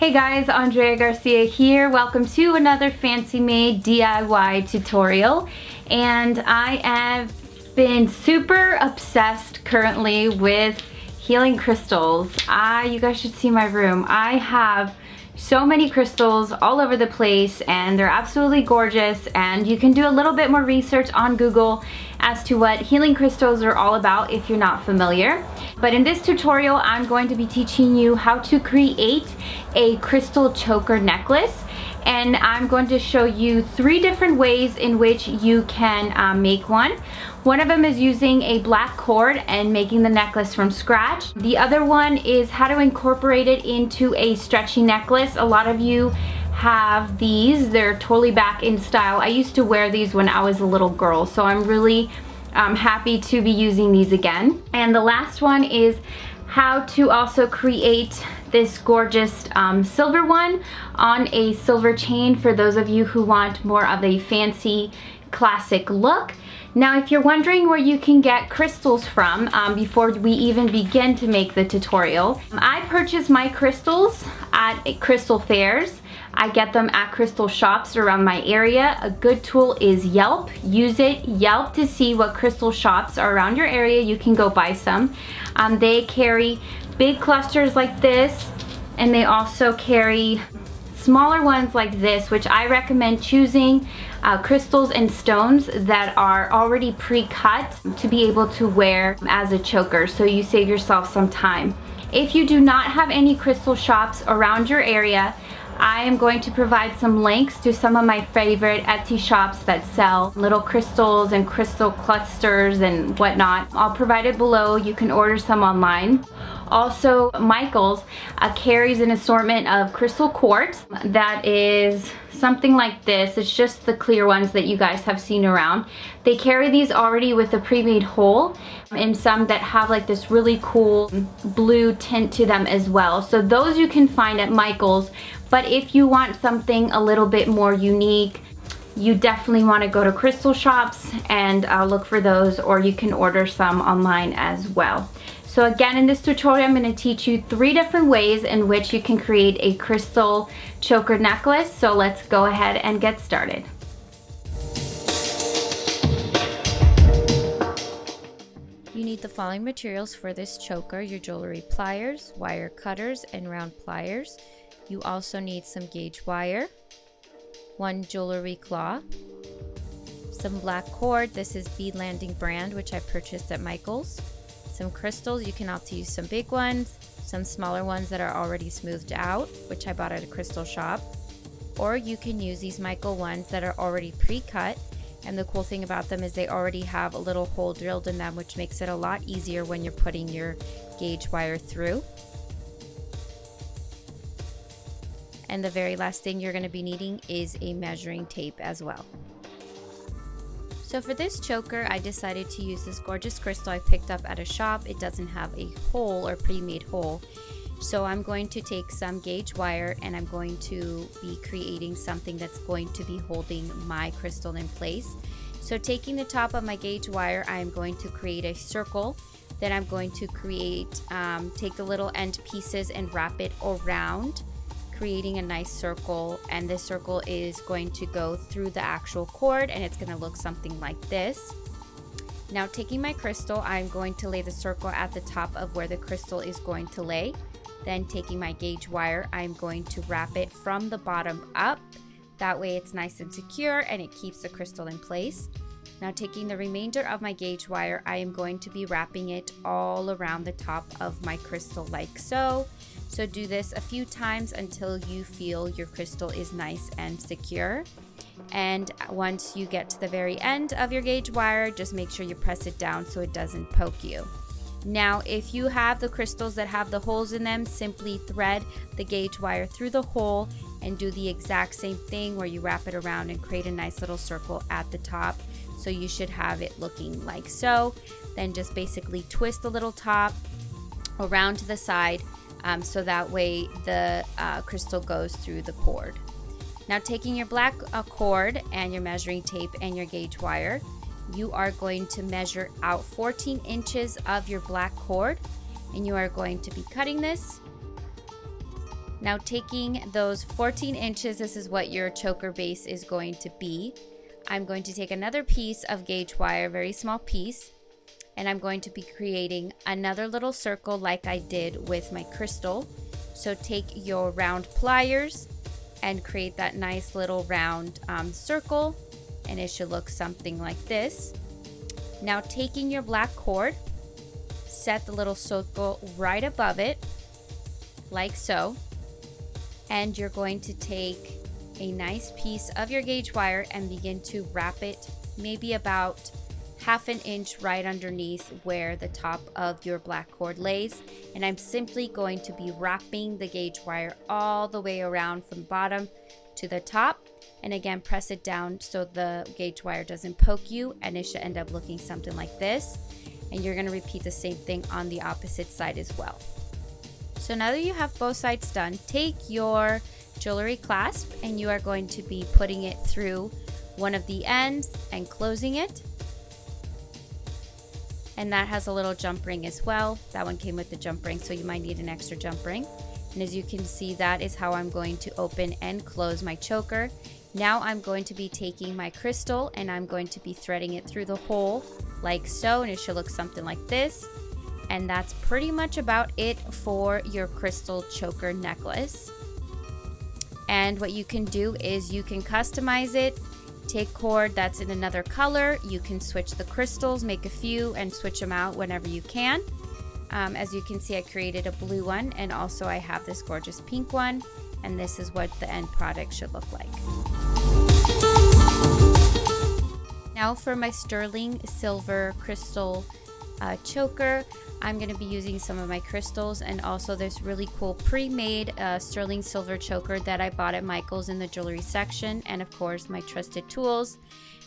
Hey guys, Andrea Garcia here. Welcome to another Fancy Made DIY tutorial. And I have been super obsessed currently with healing crystals. You guys should see my room. I have so many crystals all over the place and they're absolutely gorgeous, and you can do a little bit more research on Google as to what healing crystals are all about if you're not familiar. But in this tutorial, I'm going to be teaching you how to create a crystal choker necklace, and I'm going to show you 3 different ways in which you can make one. One of them is using a black cord and making the necklace from scratch. The other one is how to incorporate it into a stretchy necklace. A lot of you have these. They're totally back in style. I used to wear these when I was a little girl, so I'm really happy to be using these again. And the last one is how to also create this gorgeous silver one on a silver chain for those of you who want more of a fancy classic look. Now, if you're wondering where you can get crystals from, before we even begin to make the tutorial, I purchase my crystals at crystal fairs. I get them at crystal shops around my area. A good tool is Yelp. Use it, Yelp, to see what crystal shops are around your area. You can go buy some. They carry big clusters like this, and they also carry smaller ones like this, which I recommend choosing crystals and stones that are already pre-cut to be able to wear as a choker, so you save yourself some time. If you do not have any crystal shops around your area, I am going to provide some links to some of my favorite Etsy shops that sell little crystals and crystal clusters and whatnot. I'll provide it below. You can order some online. Also, Michaels carries an assortment of crystal quartz that is something like this. It's just the clear ones that you guys have seen around. They carry these already with a pre-made hole, and some that have like this really cool blue tint to them as well. So those you can find at Michaels. But if you want something a little bit more unique, you definitely want to go to crystal shops and look for those, or you can order some online as well. So again, in this tutorial, I'm going to teach you 3 different ways in which you can create a crystal choker necklace. So let's go ahead and get started. You need the following materials for this choker: your jewelry pliers, wire cutters, and round pliers. You also need some gauge wire, 1 jewelry claw, some black cord. This is Bead Landing brand, which I purchased at Michaels. Some crystals. You can opt to use some big ones, some smaller ones that are already smoothed out, which I bought at a crystal shop. Or you can use these Michael ones that are already pre-cut. And the cool thing about them is they already have a little hole drilled in them, which makes it a lot easier when you're putting your gauge wire through. And the very last thing you're going to be needing is a measuring tape as well. So for this choker, I decided to use this gorgeous crystal I picked up at a shop. It doesn't have a hole or pre-made hole. So I'm going to take some gauge wire and I'm going to be creating something that's going to be holding my crystal in place. So taking the top of my gauge wire, I'm going to create a circle. Then I'm going to take the little end pieces and wrap it around, creating a nice circle, and this circle is going to go through the actual cord, and it's going to look something like this. Now, taking my crystal, I'm going to lay the circle at the top of where the crystal is going to lay. Then taking my gauge wire, I'm going to wrap it from the bottom up. That way it's nice and secure and it keeps the crystal in place. Now, taking the remainder of my gauge wire, I am going to be wrapping it all around the top of my crystal like so. So do this a few times until you feel your crystal is nice and secure. And once you get to the very end of your gauge wire, just make sure you press it down so it doesn't poke you. Now, if you have the crystals that have the holes in them, simply thread the gauge wire through the hole and do the exact same thing where you wrap it around and create a nice little circle at the top. So you should have it looking like so. Then just basically twist the little top around to the side, so that way the crystal goes through the cord. Now, taking your black cord and your measuring tape and your gauge wire, you are going to measure out 14 inches of your black cord, and you are going to be cutting this Now taking those 14 inches, this is what your choker base is going to be. I'm going to take another piece of gauge wire, very small piece, and I'm going to be creating another little circle like I did with my crystal. So take your round pliers and create that nice little round circle, and it should look something like this. Now taking your black cord, set the little circle right above it, like so. And you're going to take a nice piece of your gauge wire and begin to wrap it maybe about ½ an inch right underneath where the top of your black cord lays. And I'm simply going to be wrapping the gauge wire all the way around from bottom to the top. And again, press it down so the gauge wire doesn't poke you, and it should end up looking something like this. And you're going to repeat the same thing on the opposite side as well. So now that you have both sides done, take your jewelry clasp and you are going to be putting it through one of the ends and closing it. And that has a little jump ring as well. That one came with the jump ring, so you might need an extra jump ring. And as you can see, that is how I'm going to open and close my choker. Now I'm going to be taking my crystal and I'm going to be threading it through the hole like so, and it should look something like this. And that's pretty much about it for your crystal choker necklace. And what you can do is you can customize it. Take cord that's in another color. You can switch the crystals, make a few, and switch them out whenever you can. As you can see, I created a blue one, and also I have this gorgeous pink one. And this is what the end product should look like. Now for my sterling silver crystal choker, I'm going to be using some of my crystals and also this really cool pre-made sterling silver choker that I bought at Michael's in the jewelry section, and of course my trusted tools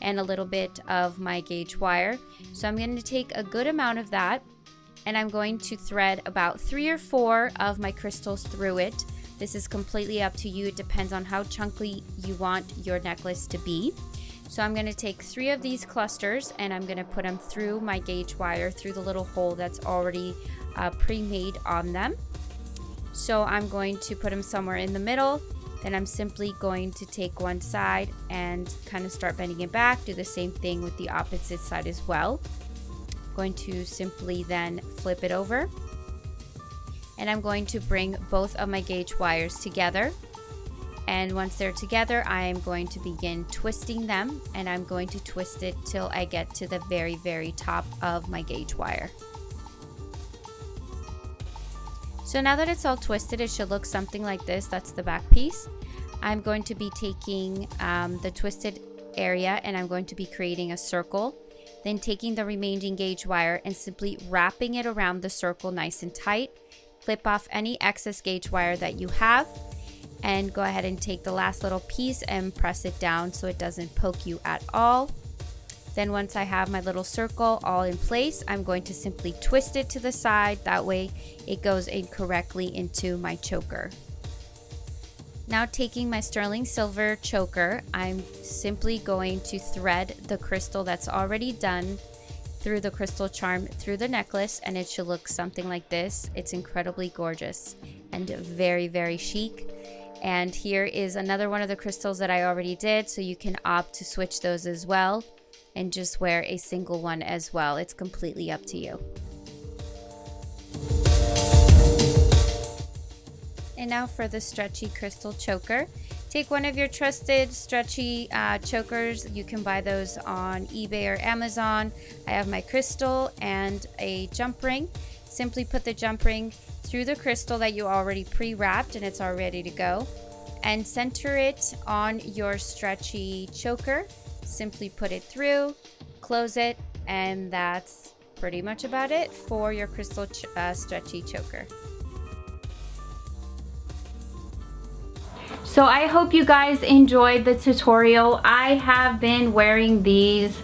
and a little bit of my gauge wire. So I'm going to take a good amount of that and I'm going to thread about 3 or 4 of my crystals through it. This is completely up to you. It depends on how chunky you want your necklace to be. So I'm going to take 3 of these clusters and I'm going to put them through my gauge wire through the little hole that's already pre-made on them. So I'm going to put them somewhere in the middle. Then I'm simply going to take one side and kind of start bending it back. Do the same thing with the opposite side as well. I'm going to simply then flip it over. And I'm going to bring both of my gauge wires together. And once they're together, I am going to begin twisting them, and I'm going to twist it till I get to the very, very top of my gauge wire. So now that it's all twisted, it should look something like this. That's the back piece. I'm going to be taking the twisted area and I'm going to be creating a circle. Then taking the remaining gauge wire and simply wrapping it around the circle nice and tight. Clip off any excess gauge wire that you have. And go ahead and take the last little piece and press it down so it doesn't poke you at all. Then once I have my little circle all in place, I'm going to simply twist it to the side. That way it goes in correctly into my choker. Now taking my sterling silver choker, I'm simply going to thread the crystal that's already done through the crystal charm through the necklace, and it should look something like this. It's incredibly gorgeous and very, very chic. And here is another one of the crystals that I already did, so you can opt to switch those as well and just wear a single one as well. It's completely up to you. And now for the stretchy crystal choker. Take one of your trusted stretchy chokers. You can buy those on eBay or Amazon. I have my crystal and a jump ring. Simply put the jump ring through the crystal that you already pre-wrapped and it's all ready to go, and center it on your stretchy choker. Simply put it through, close it, and that's pretty much about it for your crystal stretchy choker. So I hope you guys enjoyed the tutorial. I have been wearing these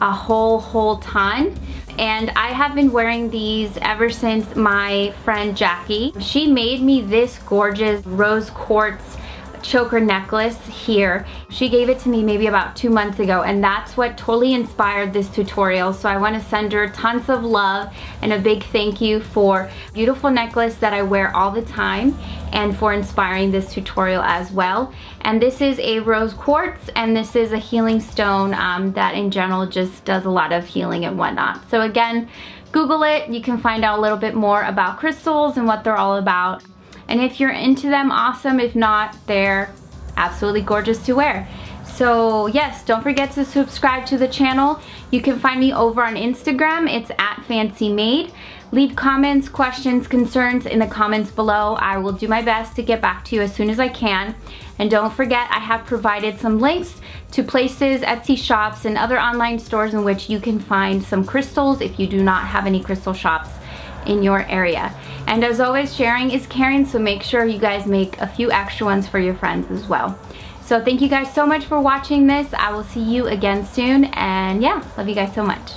a whole ton. And I have been wearing these ever since my friend Jackie. She made me this gorgeous rose quartz choker necklace here. She gave it to me maybe about 2 months ago, and that's what totally inspired this tutorial. So I want to send her tons of love and a big thank you for beautiful necklace that I wear all the time, and for inspiring this tutorial as well. And this is a rose quartz, and this is a healing stone that in general just does a lot of healing and whatnot. So again, Google it. You can find out a little bit more about crystals and what they're all about. And if you're into them, awesome. If not, they're absolutely gorgeous to wear. So yes, don't forget to subscribe to the channel. You can find me over on Instagram. It's @FancyMade. Leave comments, questions, concerns in the comments below. I will do my best to get back to you as soon as I can. And don't forget, I have provided some links to places, Etsy shops, and other online stores in which you can find some crystals if you do not have any crystal shops in your area. And as always, sharing is caring, so make sure you guys make a few extra ones for your friends as well. So thank you guys so much for watching this. I will see you again soon, and yeah, love you guys so much.